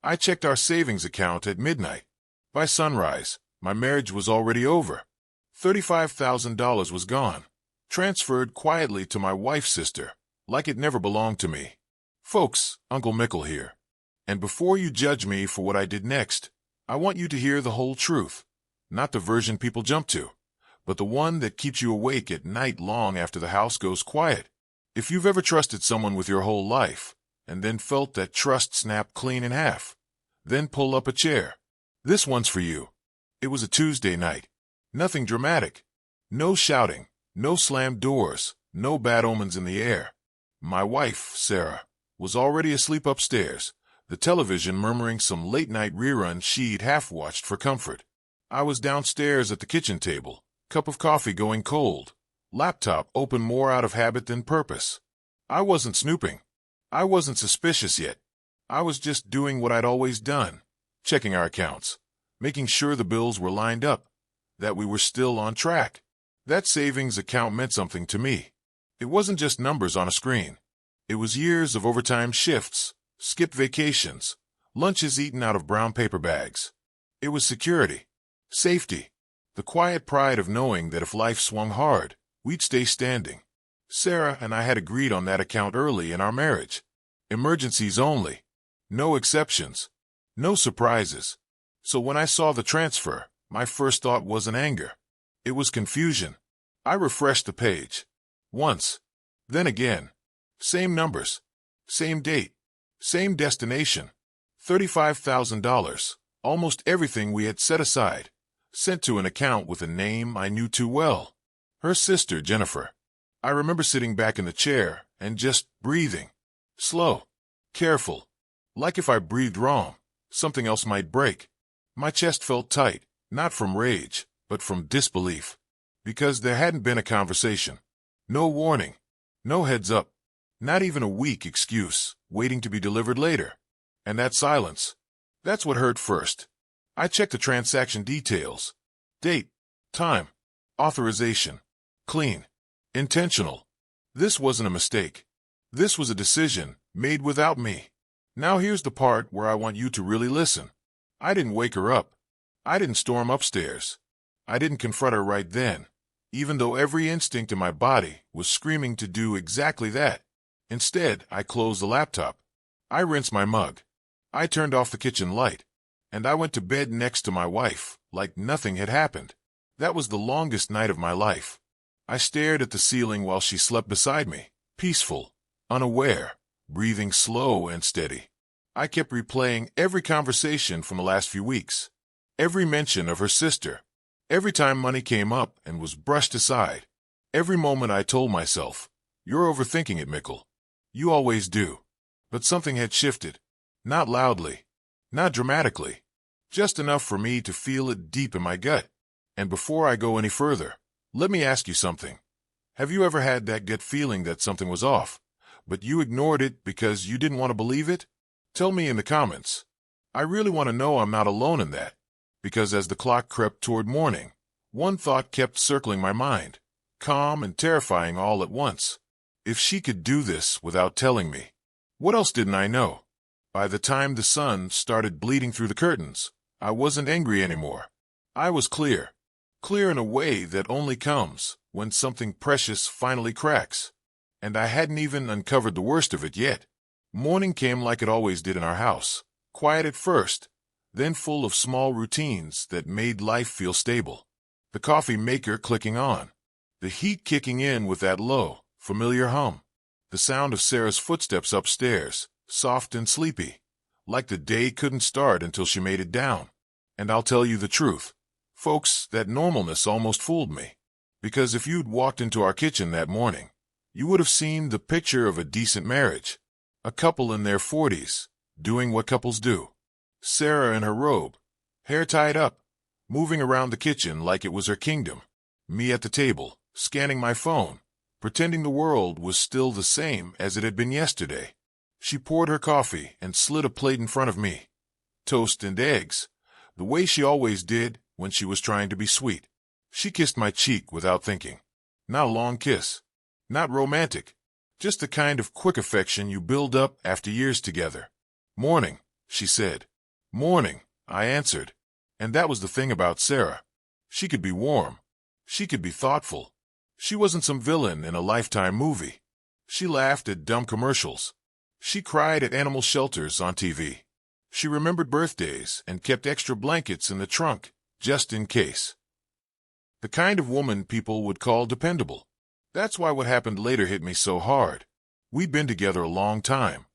I checked our savings account at midnight. By sunrise, my marriage was already over. $35,000 was gone, transferred quietly to my wife's sister, like it never belonged to me. Folks, Uncle Mickle here. And before you judge me for what I did next, I want you to hear the whole truth. Not the version people jump to, but the one that keeps you awake at night long after the house goes quiet. If you've ever trusted someone with your whole life, and then felt that trust snap clean in half, then pull up a chair. This one's for you. It was a Tuesday night. Nothing dramatic. No shouting, no slammed doors, no bad omens in the air. My wife, Sarah, was already asleep upstairs, the television murmuring some late-night rerun she'd half-watched for comfort. I was downstairs at the kitchen table, cup of coffee going cold, laptop open more out of habit than purpose. I wasn't snooping. I wasn't suspicious yet. I was just doing what I'd always done, checking our accounts, making sure the bills were lined up, that we were still on track. That savings account meant something to me. It wasn't just numbers on a screen. It was years of overtime shifts, skipped vacations, lunches eaten out of brown paper bags. It was security, safety, the quiet pride of knowing that if life swung hard, we'd stay standing. Sarah and I had agreed on that account early in our marriage. Emergencies only. No exceptions. No surprises. So when I saw the transfer, my first thought wasn't anger. It was confusion. I refreshed the page. Once. Then again. Same numbers. Same date. Same destination. $35,000. Almost everything we had set aside. Sent to an account with a name I knew too well. Her sister, Jennifer. I remember sitting back in the chair and just breathing. Slow. Careful. Like if I breathed wrong, something else might break. My chest felt tight, not from rage, but from disbelief. Because there hadn't been a conversation. No warning. No heads up. Not even a weak excuse, waiting to be delivered later. And that silence. That's what hurt first. I checked the transaction details. Date. Time. Authorization. Clean. Intentional. This wasn't a mistake. This was a decision, made without me. Now here's the part where I want you to really listen. I didn't wake her up. I didn't storm upstairs. I didn't confront her right then, even though every instinct in my body was screaming to do exactly that. Instead, I closed the laptop. I rinsed my mug. I turned off the kitchen light. And I went to bed next to my wife, like nothing had happened. That was the longest night of my life. I stared at the ceiling while she slept beside me, peaceful, unaware, breathing slow and steady. I kept replaying every conversation from the last few weeks, every mention of her sister, every time money came up and was brushed aside, every moment I told myself, "You're overthinking it, Mickle. You always do." But something had shifted, not loudly, not dramatically, just enough for me to feel it deep in my gut. And before I go any further, let me ask you something. Have you ever had that gut feeling that something was off, but you ignored it because you didn't want to believe it? Tell me in the comments. I really want to know I'm not alone in that, because as the clock crept toward morning, one thought kept circling my mind, calm and terrifying all at once. If she could do this without telling me, what else didn't I know? By the time the sun started bleeding through the curtains, I wasn't angry anymore. I was clear. Clear in a way that only comes when something precious finally cracks. And I hadn't even uncovered the worst of it yet. Morning came like it always did in our house, quiet at first, then full of small routines that made life feel stable. The coffee maker clicking on, the heat kicking in with that low, familiar hum, the sound of Sarah's footsteps upstairs, soft and sleepy, like the day couldn't start until she made it down. And I'll tell you the truth. Folks, that normalness almost fooled me. Because if you'd walked into our kitchen that morning, you would have seen the picture of a decent marriage. A couple in their 40s, doing what couples do. Sarah in her robe, hair tied up, moving around the kitchen like it was her kingdom. Me at the table, scanning my phone, pretending the world was still the same as it had been yesterday. She poured her coffee and slid a plate in front of me. Toast and eggs, the way she always did when she was trying to be sweet. She kissed my cheek without thinking. Not a long kiss. Not romantic. Just the kind of quick affection you build up after years together. "Morning," she said, Morning, I answered. And that was the thing about Sarah. She could be warm. She could be thoughtful. She wasn't some villain in a Lifetime movie. She laughed at dumb commercials. She cried at animal shelters on TV. She remembered birthdays and kept extra blankets in the trunk, just in case. The kind of woman people would call dependable. That's why what happened later hit me so hard. We'd been together a long time.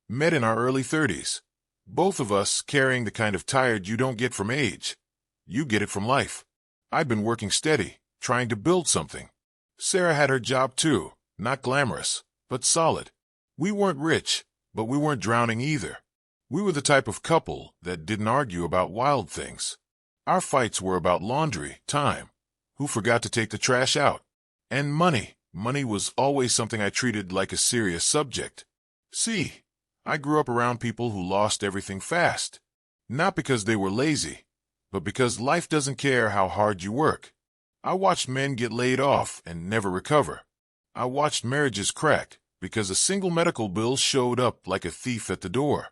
Met in our early 30s. Both of us carrying the kind of tired you don't get from age. You get it from life. I'd been working steady, trying to build something. Sarah had her job too, not glamorous, but solid. We weren't rich, but we weren't drowning either. We were the type of couple that didn't argue about wild things. Our fights were about laundry, time, who forgot to take the trash out, and money. Money was always something I treated like a serious subject. See, I grew up around people who lost everything fast. Not because they were lazy, but because life doesn't care how hard you work. I watched men get laid off and never recover. I watched marriages crack because a single medical bill showed up like a thief at the door.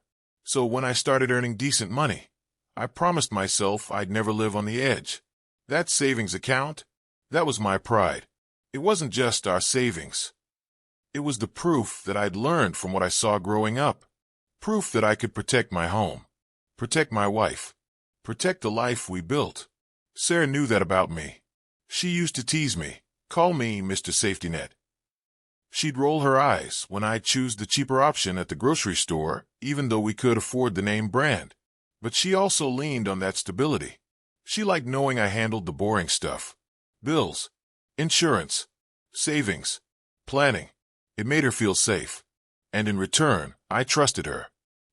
So when I started earning decent money, I promised myself I'd never live on the edge. That savings account, that was my pride. It wasn't just our savings. It was the proof that I'd learned from what I saw growing up. Proof that I could protect my home, protect my wife, protect the life we built. Sarah knew that about me. She used to tease me, call me Mr. Safety Net. She'd roll her eyes when I'd choose the cheaper option at the grocery store, even though we could afford the name brand. But she also leaned on that stability. She liked knowing I handled the boring stuff. Bills, insurance, savings, planning. It made her feel safe. And in return, I trusted her.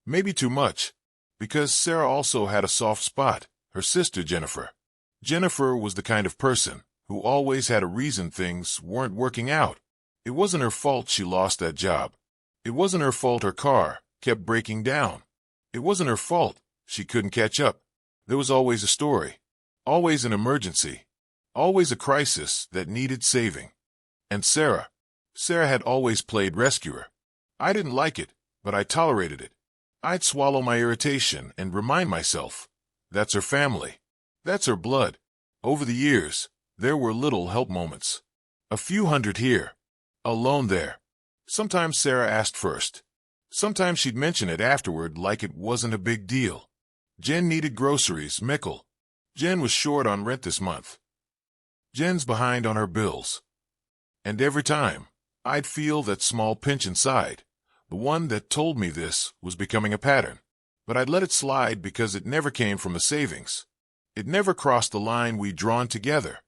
Maybe too much. Because Sarah also had a soft spot, her sister Jennifer. Jennifer was the kind of person who always had a reason things weren't working out. It wasn't her fault she lost that job. It wasn't her fault her car kept breaking down. It wasn't her fault she couldn't catch up. There was always a story, always an emergency, always a crisis that needed saving. And Sarah had always played rescuer. I didn't like it, but I tolerated it. I'd swallow my irritation and remind myself, that's her family. That's her blood. Over the years, there were little help moments. A few hundred here. Alone there. Sometimes Sarah asked first. Sometimes she'd mention it afterward like it wasn't a big deal. Jen needed groceries, Mickle. Jen was short on rent this month. Jen's behind on her bills. And every time, I'd feel that small pinch inside. The one that told me this was becoming a pattern. But I'd let it slide because it never came from the savings. It never crossed the line we'd drawn together.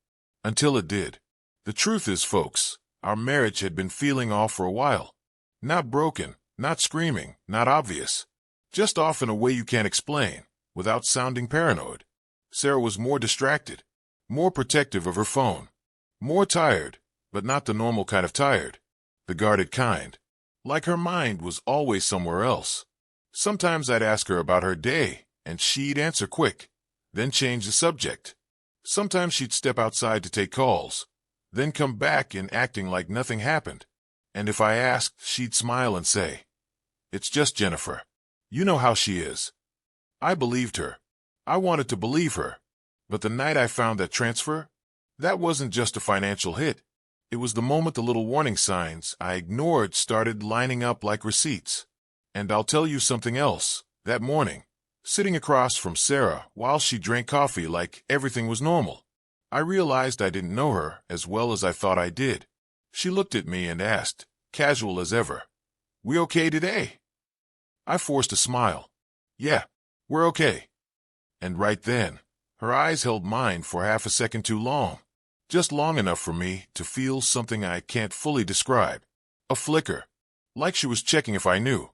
Until it did. The truth is, folks, our marriage had been feeling off for a while. Not broken, not screaming, not obvious. Just off in a way you can't explain, without sounding paranoid. Sarah was more distracted, more protective of her phone, more tired, but not the normal kind of tired, the guarded kind. Like her mind was always somewhere else. Sometimes I'd ask her about her day, and she'd answer quick, then change the subject. Sometimes she'd step outside to take calls, then come back in acting like nothing happened. And if I asked, she'd smile and say, "It's just Jennifer. You know how she is." I believed her. I wanted to believe her. But the night I found that transfer, that wasn't just a financial hit. It was the moment the little warning signs I ignored started lining up like receipts. And I'll tell you something else. That morning, sitting across from Sarah while she drank coffee like everything was normal, I realized I didn't know her as well as I thought I did. She looked at me and asked, casual as ever, "We okay today?" I forced a smile. "Yeah, we're okay." And right then, her eyes held mine for half a second too long. Just long enough for me to feel something I can't fully describe. A flicker. Like she was checking if I knew.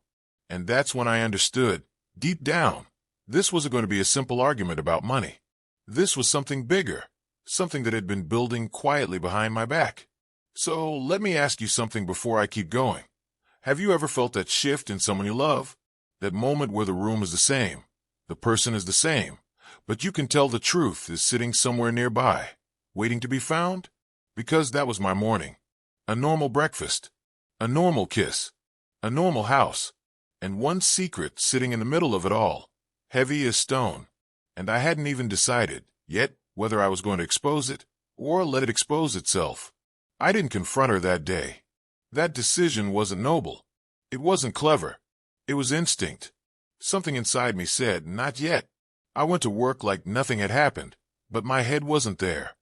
And that's when I understood, deep down, this wasn't going to be a simple argument about money. This was something bigger. Something that had been building quietly behind my back. So let me ask you something before I keep going. Have you ever felt that shift in someone you love? That moment where the room is the same, the person is the same, but you can tell the truth is sitting somewhere nearby, waiting to be found? Because that was my morning. A normal breakfast, a normal kiss, a normal house, and one secret sitting in the middle of it all. heavy as stone, and I hadn't even decided yet whether I was going to expose it or let it expose itself. I didn't confront her that day. That decision wasn't noble. It wasn't clever. It was instinct. Something inside me said, not yet. I went to work like nothing had happened, but my head wasn't there.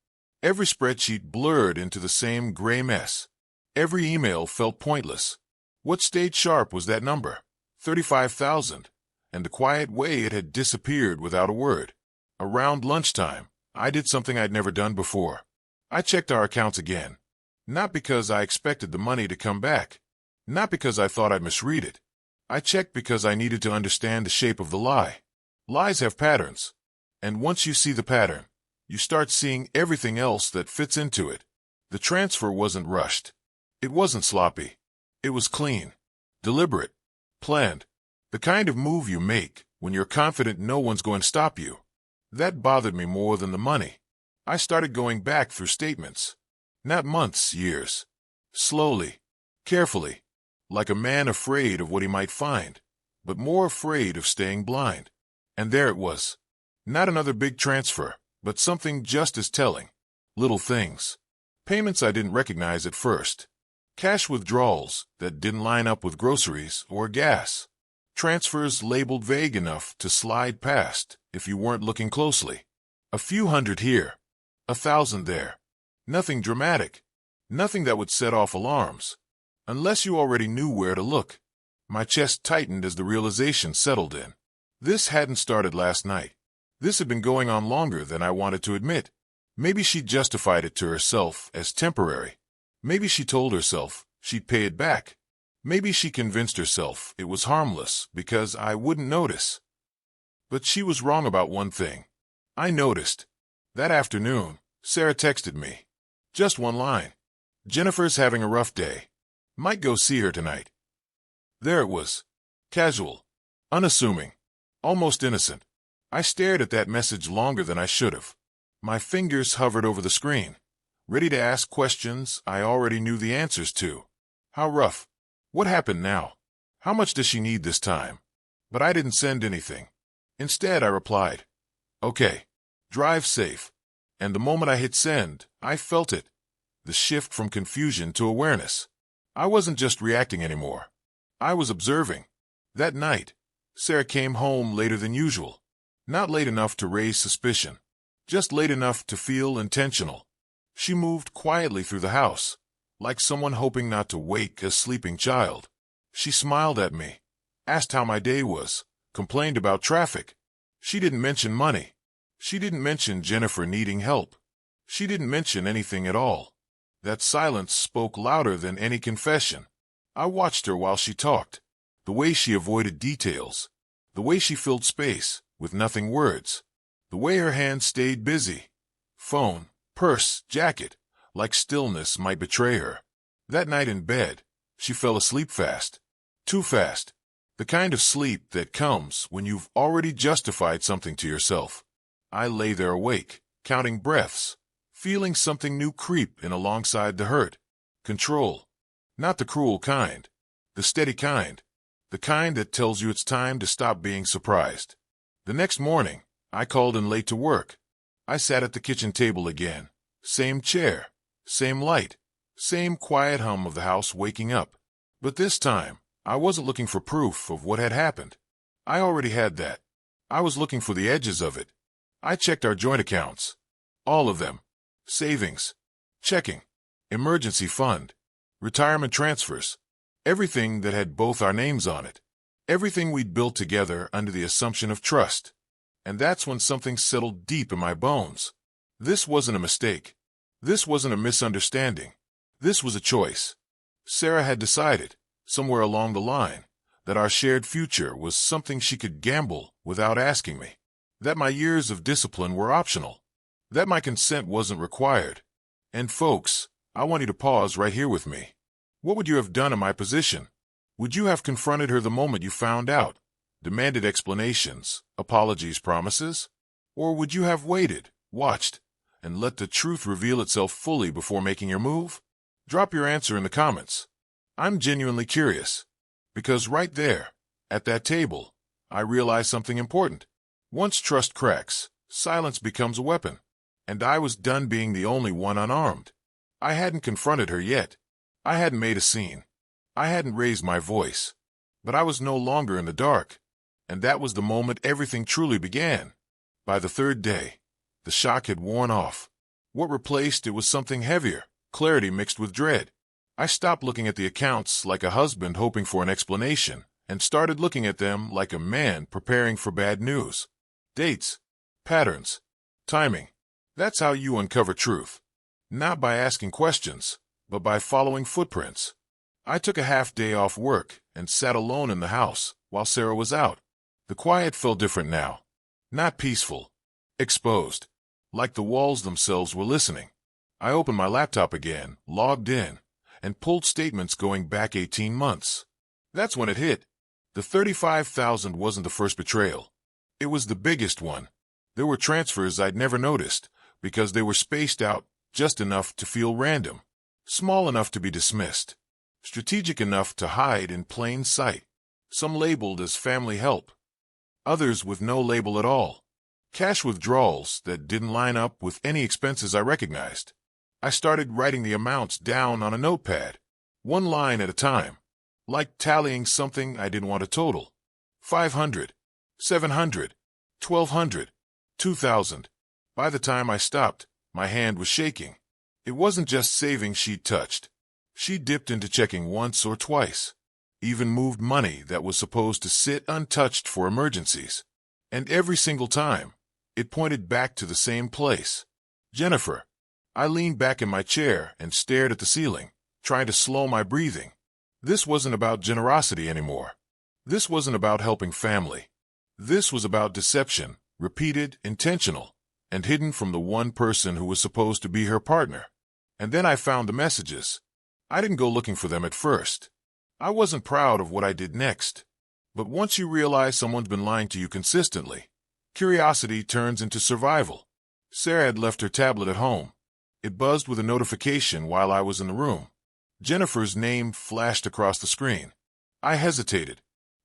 Every spreadsheet blurred into the same gray mess. Every email felt pointless. What stayed sharp was that number, 35,000, and the quiet way it had disappeared without a word. Around lunchtime, I did something I'd never done before. I checked our accounts again. Not because I expected the money to come back. Not because I thought I'd misread it. I checked because I needed to understand the shape of the lie. Lies have patterns. And once you see the pattern, you start seeing everything else that fits into it. The transfer wasn't rushed. It wasn't sloppy. It was clean, deliberate, planned. The kind of move you make when you're confident no one's going to stop you. That bothered me more than the money. I started going back through statements. Not months, years. Slowly, carefully, like a man afraid of what he might find, but more afraid of staying blind. And there it was. Not another big transfer, but something just as telling. Little things. Payments I didn't recognize at first. Cash withdrawals that didn't line up with groceries or gas. Transfers labeled vague enough to slide past if you weren't looking closely. A few hundred here, 1,000 there. Nothing dramatic. Nothing that would set off alarms. Unless you already knew where to look. My chest tightened as the realization settled in. This hadn't started last night. This had been going on longer than I wanted to admit. Maybe she justified it to herself as temporary. Maybe she told herself she'd pay it back. Maybe she convinced herself it was harmless because I wouldn't notice. But she was wrong about one thing. I noticed. That afternoon, Sarah texted me. Just one line. Jennifer's having a rough day. Might go see her tonight. There it was. Casual. Unassuming. Almost innocent. I stared at that message longer than I should have. My fingers hovered over the screen, ready to ask questions I already knew the answers to. How rough? What happened now? How much does she need this time? But I didn't send anything. Instead, I replied, okay, drive safe. And the moment I hit send, I felt it. The shift from confusion to awareness. I wasn't just reacting anymore. I was observing. That night, Sarah came home later than usual. Not late enough to raise suspicion. Just late enough to feel intentional. She moved quietly through the house, like someone hoping not to wake a sleeping child. She smiled at me, asked how my day was, complained about traffic. She didn't mention money. She didn't mention Jennifer needing help. She didn't mention anything at all. That silence spoke louder than any confession. I watched her while she talked. The way she avoided details. The way she filled space with nothing words. The way her hands stayed busy. Phone, purse, jacket, like stillness might betray her. That night in bed, she fell asleep fast. Too fast. The kind of sleep that comes when you've already justified something to yourself. I lay there awake, counting breaths, feeling something new creep in alongside the hurt. Control. Not the cruel kind. The steady kind. The kind that tells you it's time to stop being surprised. The next morning, I called in late to work. I sat at the kitchen table again. Same chair. Same light. Same quiet hum of the house waking up. But this time, I wasn't looking for proof of what had happened. I already had that. I was looking for the edges of it. I checked our joint accounts. All of them. Savings. Checking. Emergency fund. Retirement transfers. Everything that had both our names on it. Everything we'd built together under the assumption of trust. And that's when something settled deep in my bones. This wasn't a mistake. This wasn't a misunderstanding. This was a choice. Sarah had decided, somewhere along the line, that our shared future was something she could gamble without asking me. That my years of discipline were optional. That my consent wasn't required. And folks, I want you to pause right here with me. What would you have done in my position? Would you have confronted her the moment you found out? Demanded explanations, apologies, promises? Or would you have waited, watched, and let the truth reveal itself fully before making your move? Drop your answer in the comments. I'm genuinely curious. Because right there, at that table, I realized something important. Once trust cracks, silence becomes a weapon. And I was done being the only one unarmed. I hadn't confronted her yet. I hadn't made a scene. I hadn't raised my voice. But I was no longer in the dark. And that was the moment everything truly began. By the third day, the shock had worn off. What replaced it was something heavier, clarity mixed with dread. I stopped looking at the accounts like a husband hoping for an explanation, and started looking at them like a man preparing for bad news. Dates, patterns, timing. That's how you uncover truth. Not by asking questions, but by following footprints. I took a half day off work and sat alone in the house while Sarah was out. The quiet felt different now. Not peaceful. Exposed. Like the walls themselves were listening. I opened my laptop again, logged in, and pulled statements going back 18 months. That's when it hit. The $35,000 wasn't the first betrayal. It was the biggest one. There were transfers I'd never noticed, because they were spaced out just enough to feel random, small enough to be dismissed, strategic enough to hide in plain sight, some labeled as family help, others with no label at all, cash withdrawals that didn't line up with any expenses I recognized. I started writing the amounts down on a notepad, one line at a time, like tallying something I didn't want to total. 500, 700, 1,200, 2,000. By the time I stopped, my hand was shaking. It wasn't just savings she'd touched. She dipped into checking once or twice, even moved money that was supposed to sit untouched for emergencies. And every single time, it pointed back to the same place. Jennifer. I leaned back in my chair and stared at the ceiling, trying to slow my breathing. This wasn't about generosity anymore. This wasn't about helping family. This was about deception, repeated, intentional, and hidden from the one person who was supposed to be her partner. And then I found the messages. I didn't go looking for them at first. I wasn't proud of what I did next. But once you realize someone's been lying to you consistently, curiosity turns into survival. Sarah had left her tablet at home. It buzzed with a notification while I was in the room. Jennifer's name flashed across the screen. I hesitated.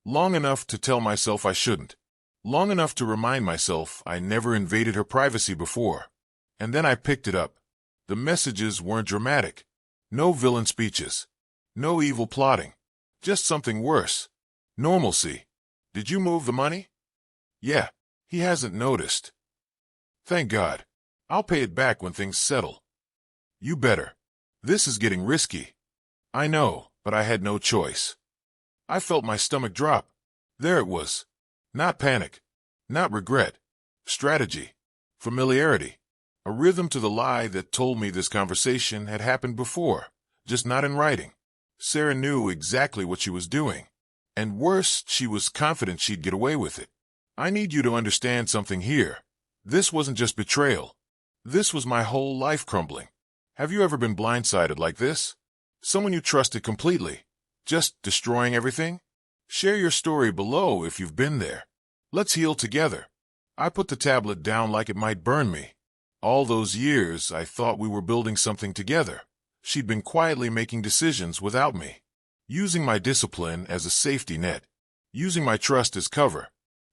Long enough to tell myself I shouldn't. Long enough to remind myself I never invaded her privacy before. And then I picked it up. The messages weren't dramatic. No villain speeches. No evil plotting. Just something worse. Normalcy. Did you move the money? Yeah. He hasn't noticed. Thank God. I'll pay it back when things settle. You better. This is getting risky. I know, but I had no choice. I felt my stomach drop. There it was. Not panic. Not regret. Strategy. Familiarity. A rhythm to the lie that told me this conversation had happened before, just not in writing. Sarah knew exactly what she was doing. And worse, she was confident she'd get away with it. I need you to understand something here. This wasn't just betrayal. This was my whole life crumbling. Have you ever been blindsided like this? Someone you trusted completely, just destroying everything? Share your story below if you've been there. Let's heal together. I put the tablet down like it might burn me. All those years, I thought we were building something together. She'd been quietly making decisions without me, using my discipline as a safety net, using my trust as cover.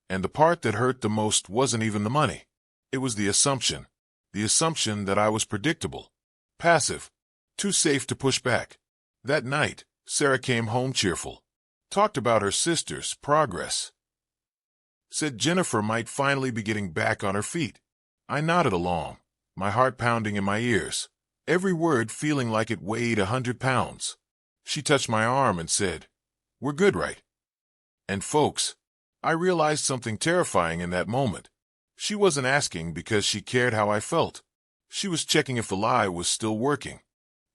And the part that hurt the most wasn't even the money. It was the assumption that I was predictable, passive, too safe to push back. That night, Sarah came home cheerful, talked about her sister's progress, said Jennifer might finally be getting back on her feet. I nodded along, my heart pounding in my ears, every word feeling like it weighed 100 pounds. She touched my arm and said, "We're good, right?" And folks, I realized something terrifying in that moment. She wasn't asking because she cared how I felt. She was checking if the lie was still working.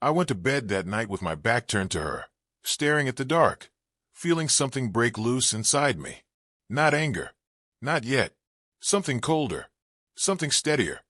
I went to bed that night with my back turned to her, staring at the dark, feeling something break loose inside me. Not anger. Not yet. Something colder. Something steadier.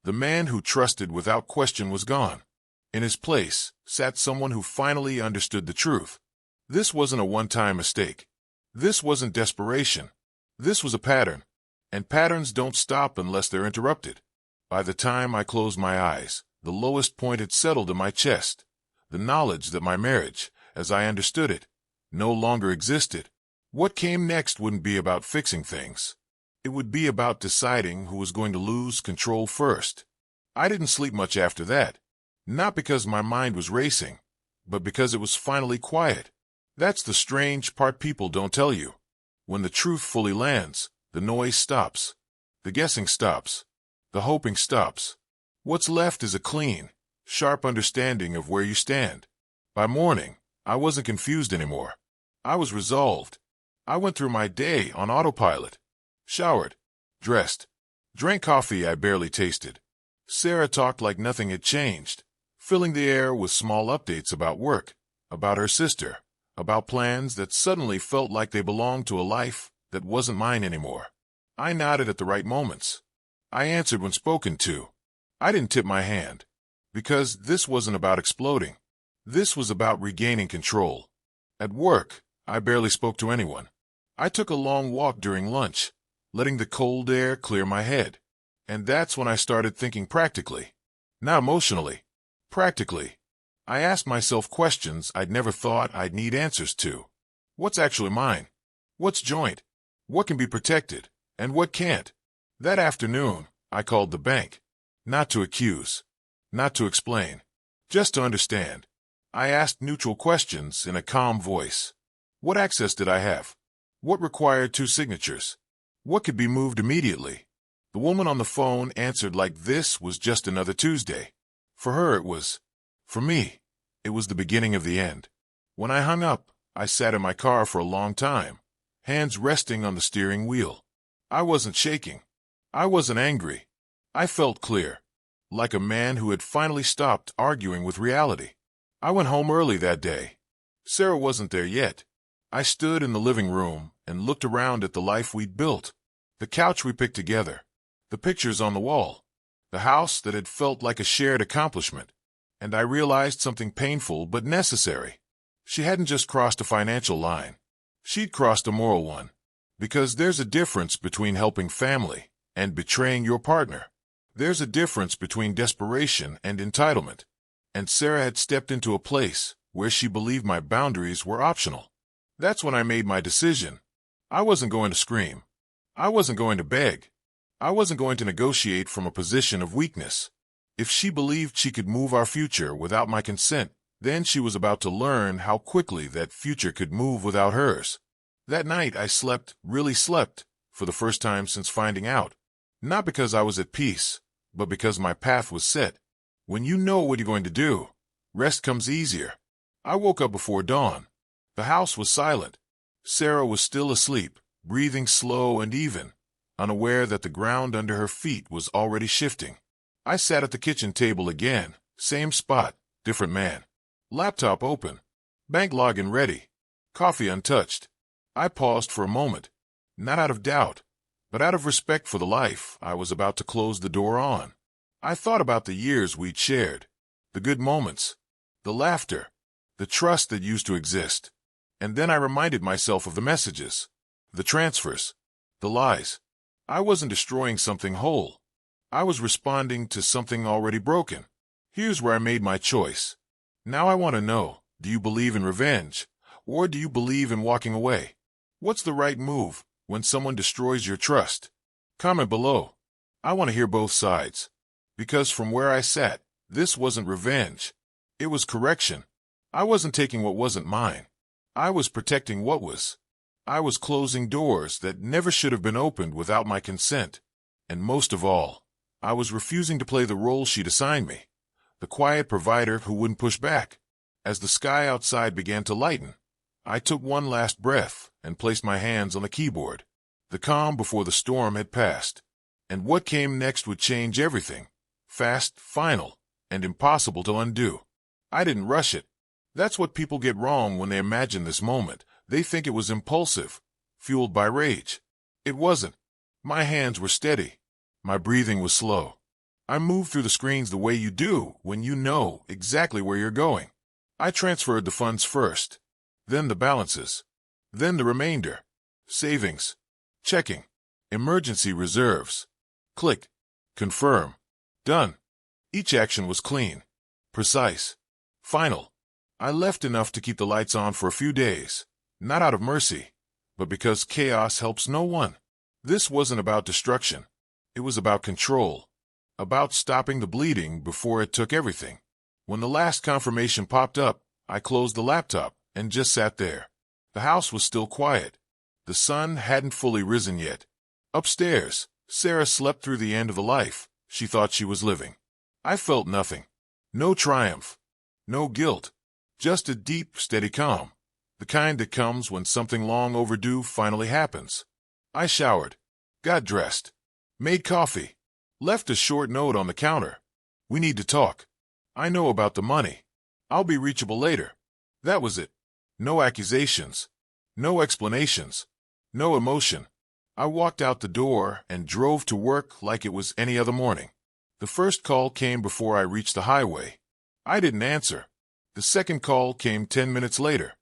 The man who trusted without question was gone. In his place sat someone who finally understood the truth. This wasn't a one-time mistake. This wasn't desperation. This was a pattern. And patterns don't stop unless they're interrupted. By the time I closed my eyes, the lowest point had settled in my chest. The knowledge that my marriage, as I understood it, no longer existed. What came next wouldn't be about fixing things. It would be about deciding who was going to lose control first. I didn't sleep much after that. Not because my mind was racing, but because it was finally quiet. That's the strange part people don't tell you. When the truth fully lands, the noise stops. The guessing stops. The hoping stops. What's left is a clean, sharp understanding of where you stand. By morning, I wasn't confused anymore. I was resolved. I went through my day on autopilot. Showered, dressed, drank coffee I barely tasted. Sarah talked like nothing had changed, filling the air with small updates about work, about her sister, about plans that suddenly felt like they belonged to a life that wasn't mine anymore. I nodded at the right moments. I answered when spoken to. I didn't tip my hand, because this wasn't about exploding. This was about regaining control. At work, I barely spoke to anyone. I took a long walk during lunch, letting the cold air clear my head. And that's when I started thinking practically. Not emotionally. Practically. I asked myself questions I'd never thought I'd need answers to. What's actually mine? What's joint? What can be protected? And what can't? That afternoon, I called the bank. Not to accuse. Not to explain. Just to understand. I asked neutral questions in a calm voice. What access did I have? What required 2 signatures? What could be moved immediately? The woman on the phone answered like this was just another Tuesday. For her it was. For me, it was the beginning of the end. When I hung up, I sat in my car for a long time, hands resting on the steering wheel. I wasn't shaking. I wasn't angry. I felt clear, like a man who had finally stopped arguing with reality. I went home early that day. Sarah wasn't there yet. I stood in the living room and looked around at the life we'd built, the couch we picked together, the pictures on the wall, the house that had felt like a shared accomplishment, and I realized something painful but necessary. She hadn't just crossed a financial line. She'd crossed a moral one. Because there's a difference between helping family and betraying your partner. There's a difference between desperation and entitlement. And Sarah had stepped into a place where she believed my boundaries were optional. That's when I made my decision. I wasn't going to scream. I wasn't going to beg. I wasn't going to negotiate from a position of weakness. If she believed she could move our future without my consent, then she was about to learn how quickly that future could move without hers. That night I really slept, for the first time since finding out. Not because I was at peace, but because my path was set. When you know what you're going to do, rest comes easier. I woke up before dawn. The house was silent. Sarah was still asleep, breathing slow and even, unaware that the ground under her feet was already shifting. I sat at the kitchen table again, same spot, different man. Laptop open, bank login ready, coffee untouched. I paused for a moment, not out of doubt, but out of respect for the life I was about to close the door on. I thought about the years we'd shared, the good moments, the laughter, the trust that used to exist. And then I reminded myself of the messages, the transfers, the lies. I wasn't destroying something whole. I was responding to something already broken. Here's where I made my choice. Now I want to know, do you believe in revenge, or do you believe in walking away? What's the right move when someone destroys your trust? Comment below. I want to hear both sides. Because from where I sat, this wasn't revenge. It was correction. I wasn't taking what wasn't mine. I was protecting what was. I was closing doors that never should have been opened without my consent. And most of all, I was refusing to play the role she'd assigned me, the quiet provider who wouldn't push back. As the sky outside began to lighten, I took one last breath and placed my hands on the keyboard. The calm before the storm had passed, and what came next would change everything. Fast, final, and impossible to undo. I didn't rush it. That's what people get wrong when they imagine this moment. They think it was impulsive, fueled by rage. It wasn't. My hands were steady. My breathing was slow. I moved through the screens the way you do when you know exactly where you're going. I transferred the funds first, then the balances, then the remainder. Savings, checking, emergency reserves. Click, confirm, done. Each action was clean, precise, final. I left enough to keep the lights on for a few days, not out of mercy, but because chaos helps no one. This wasn't about destruction. It was about control. About stopping the bleeding before it took everything. When the last confirmation popped up, I closed the laptop and just sat there. The house was still quiet. The sun hadn't fully risen yet. Upstairs, Sarah slept through the end of the life she thought she was living. I felt nothing. No triumph. No guilt. Just a deep, steady calm. The kind that comes when something long overdue finally happens. I showered. Got dressed. Made coffee. Left a short note on the counter. We need to talk. I know about the money. I'll be reachable later. That was it. No accusations. No explanations. No emotion. I walked out the door and drove to work like it was any other morning. The first call came before I reached the highway. I didn't answer. The second call came 10 minutes later.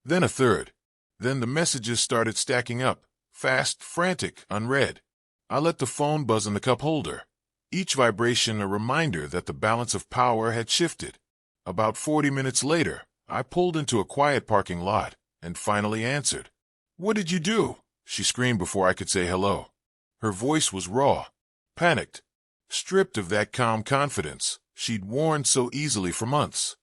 Then a third. Then the messages started stacking up. Fast, frantic, unread. I let the phone buzz in the cup holder. Each vibration a reminder that the balance of power had shifted. About 40 minutes later, I pulled into a quiet parking lot and finally answered. "What did you do?" she screamed before I could say hello. Her voice was raw, panicked, stripped of that calm confidence she'd worn so easily for months.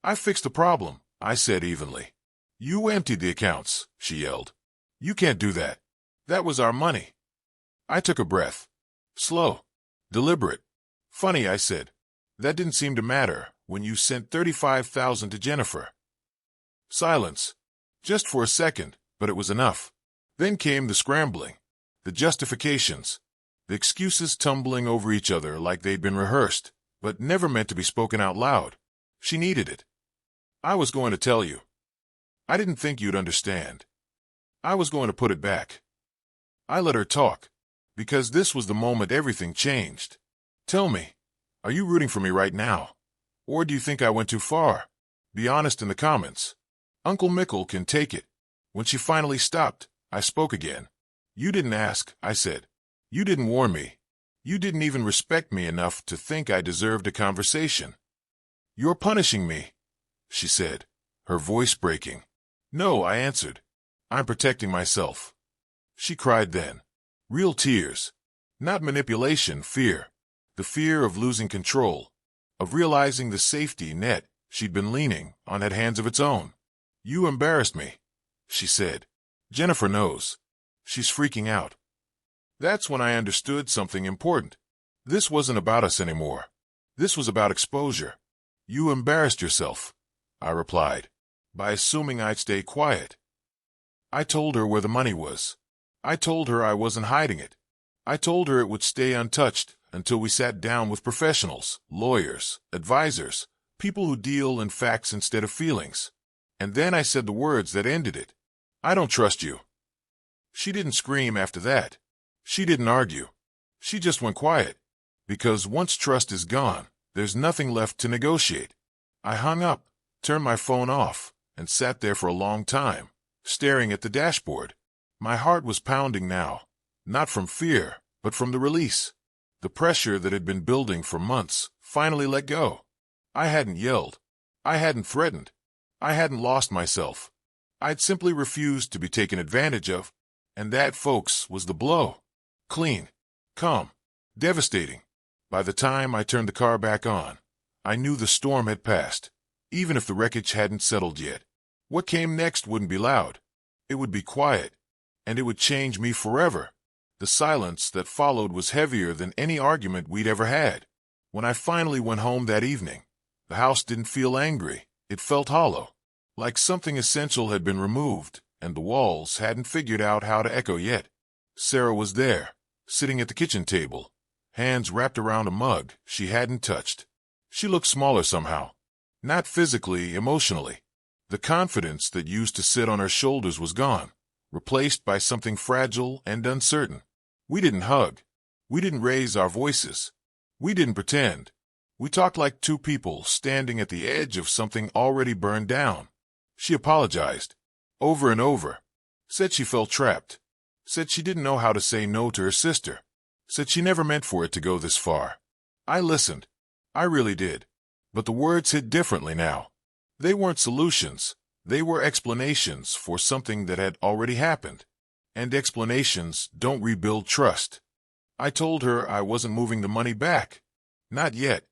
"I fixed the problem," I said evenly. "You emptied the accounts," she yelled. "You can't do that. That was our money." I took a breath. Slow. Deliberate. "Funny," I said. "That didn't seem to matter when you sent $35,000 to Jennifer." Silence. Just for a second, but it was enough. Then came the scrambling, the justifications, the excuses tumbling over each other like they'd been rehearsed, but never meant to be spoken out loud. She needed it. "I was going to tell you. I didn't think you'd understand. I was going to put it back." I let her talk, because this was the moment everything changed. "Tell me, are you rooting for me right now? Or do you think I went too far? Be honest in the comments. Uncle Mickle can take it." When she finally stopped, I spoke again. "You didn't ask," I said. "You didn't warn me. You didn't even respect me enough to think I deserved a conversation." "You're punishing me," she said, her voice breaking. "No," I answered. "I'm protecting myself." She cried then. Real tears. Not manipulation, fear. The fear of losing control, of realizing the safety net she'd been leaning on had hands of its own. "You embarrassed me," she said. "Jennifer knows. She's freaking out." That's when I understood something important. This wasn't about us anymore. This was about exposure. "You embarrassed yourself," I replied, "by assuming I'd stay quiet." I told her where the money was. I told her I wasn't hiding it. I told her it would stay untouched until we sat down with professionals, lawyers, advisors, people who deal in facts instead of feelings. And then I said the words that ended it. "I don't trust you." She didn't scream after that. She didn't argue. She just went quiet. Because once trust is gone, there's nothing left to negotiate. I hung up, turned my phone off, and sat there for a long time, staring at the dashboard. My heart was pounding now, not from fear, but from the release. The pressure that had been building for months finally let go. I hadn't yelled. I hadn't threatened. I hadn't lost myself. I'd simply refused to be taken advantage of, and that, folks, was the blow. Clean, calm, devastating. By the time I turned the car back on, I knew the storm had passed, even if the wreckage hadn't settled yet. What came next wouldn't be loud. It would be quiet, and it would change me forever. The silence that followed was heavier than any argument we'd ever had. When I finally went home that evening, the house didn't feel angry. It felt hollow, like something essential had been removed, and the walls hadn't figured out how to echo yet. Sarah was there, sitting at the kitchen table, hands wrapped around a mug she hadn't touched. She looked smaller somehow. Not physically, emotionally. The confidence that used to sit on her shoulders was gone, replaced by something fragile and uncertain. We didn't hug. We didn't raise our voices. We didn't pretend. We talked like two people standing at the edge of something already burned down. She apologized, over and over. Said she felt trapped. Said she didn't know how to say no to her sister. Said she never meant for it to go this far. I listened. I really did. But the words hit differently now. They weren't solutions. They were explanations for something that had already happened. And explanations don't rebuild trust. I told her I wasn't moving the money back. Not yet.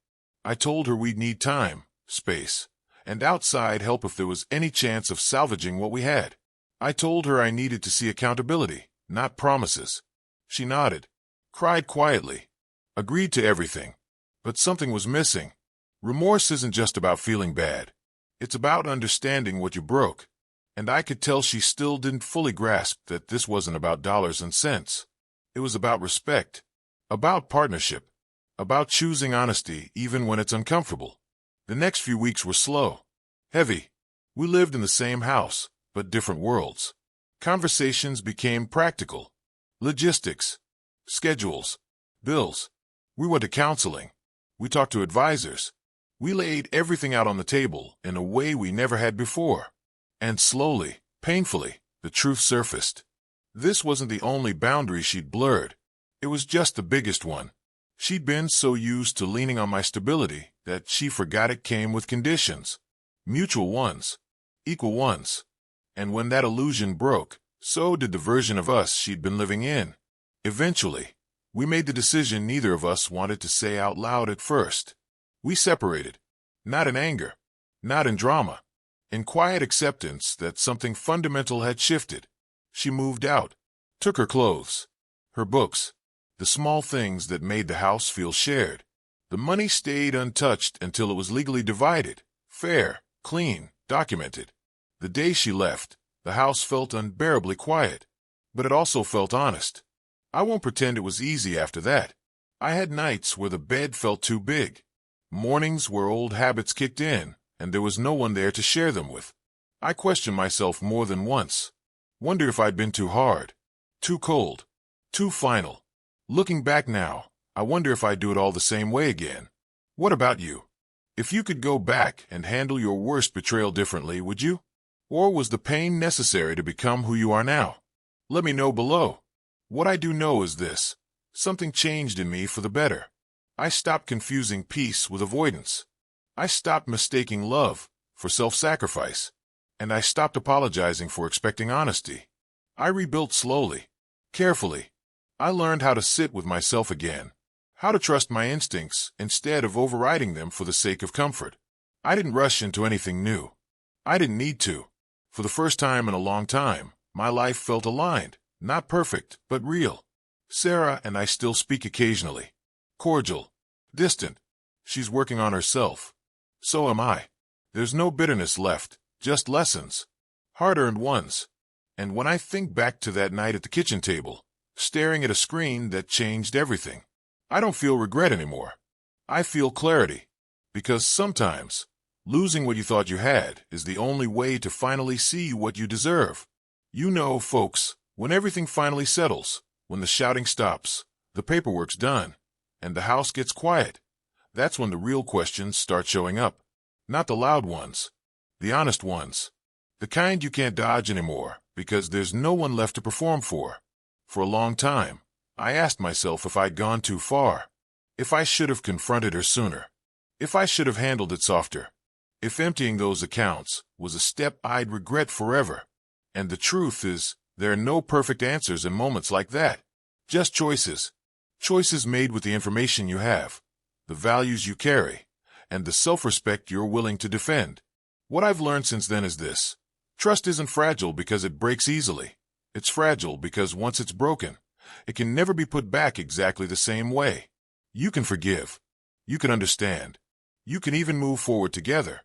I told her we'd need time, space, and outside help if there was any chance of salvaging what we had. I told her I needed to see accountability, not promises. She nodded, cried quietly, agreed to everything. But something was missing. Remorse isn't just about feeling bad. It's about understanding what you broke. And I could tell she still didn't fully grasp that this wasn't about dollars and cents. It was about respect, about partnership, about choosing honesty even when it's uncomfortable. The next few weeks were slow, heavy. We lived in the same house, but different worlds. Conversations became practical. Logistics, schedules, bills. We went to counseling. We talked to advisors. We laid everything out on the table in a way we never had before. And slowly, painfully, the truth surfaced. This wasn't the only boundary she'd blurred. It was just the biggest one. She'd been so used to leaning on my stability that she forgot it came with conditions. Mutual ones. Equal ones. And when that illusion broke, so did the version of us she'd been living in. Eventually, we made the decision neither of us wanted to say out loud at first. We separated. Not in anger. Not in drama. In quiet acceptance that something fundamental had shifted. She moved out, took her clothes, her books, the small things that made the house feel shared. The money stayed untouched until it was legally divided, fair, clean, documented. The day she left, the house felt unbearably quiet, but it also felt honest. I won't pretend it was easy after that. I had nights where the bed felt too big, mornings where old habits kicked in, and there was no one there to share them with. I questioned myself more than once. Wonder if I'd been too hard, too cold, too final. Looking back now, I wonder if I'd do it all the same way again. What about you? If you could go back and handle your worst betrayal differently, would you? Or was the pain necessary to become who you are now? Let me know below. What I do know is this. Something changed in me for the better. I stopped confusing peace with avoidance. I stopped mistaking love for self-sacrifice. And I stopped apologizing for expecting honesty. I rebuilt slowly, carefully. I learned how to sit with myself again, how to trust my instincts instead of overriding them for the sake of comfort. I didn't rush into anything new. I didn't need to. For the first time in a long time, my life felt aligned, not perfect, but real. Sarah and I still speak occasionally. Cordial, distant. She's working on herself. So am I. There's no bitterness left. Just lessons, hard-earned ones. And when I think back to that night at the kitchen table, staring at a screen that changed everything, I don't feel regret anymore. I feel clarity. Because sometimes, losing what you thought you had is the only way to finally see what you deserve. You know, folks, when everything finally settles, when the shouting stops, the paperwork's done, and the house gets quiet, that's when the real questions start showing up. Not the loud ones. The honest ones. The kind you can't dodge anymore because there's no one left to perform for. For a long time, I asked myself if I'd gone too far. If I should have confronted her sooner. If I should have handled it softer. If emptying those accounts was a step I'd regret forever. And the truth is, there are no perfect answers in moments like that. Just choices. Choices made with the information you have, the values you carry, and the self-respect you're willing to defend. What I've learned since then is this. Trust isn't fragile because it breaks easily. It's fragile because once it's broken, it can never be put back exactly the same way. You can forgive. You can understand. You can even move forward together.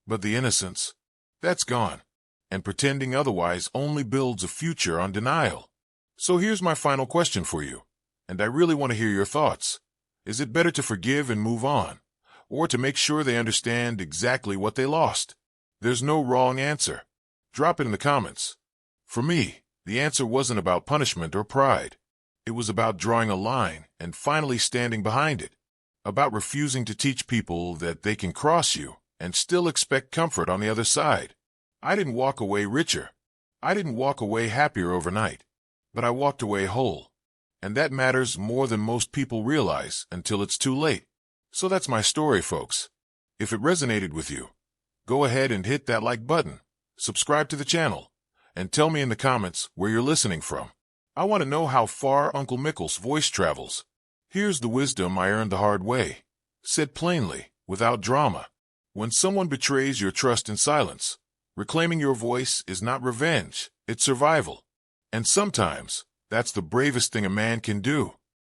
But the innocence, that's gone. And pretending otherwise only builds a future on denial. So here's my final question for you. And I really want to hear your thoughts. Is it better to forgive and move on? Or to make sure they understand exactly what they lost? There's no wrong answer. Drop it in the comments. For me, the answer wasn't about punishment or pride. It was about drawing a line and finally standing behind it. About refusing to teach people that they can cross you and still expect comfort on the other side. I didn't walk away richer. I didn't walk away happier overnight. But I walked away whole. And that matters more than most people realize until it's too late. So that's my story, folks. If it resonated with you, go ahead and hit that like button, subscribe to the channel, and tell me in the comments where you're listening from. I want to know how far Uncle Mickle's voice travels. Here's the wisdom I earned the hard way. Said plainly, without drama. When someone betrays your trust in silence, reclaiming your voice is not revenge, it's survival. And sometimes, that's the bravest thing a man can do.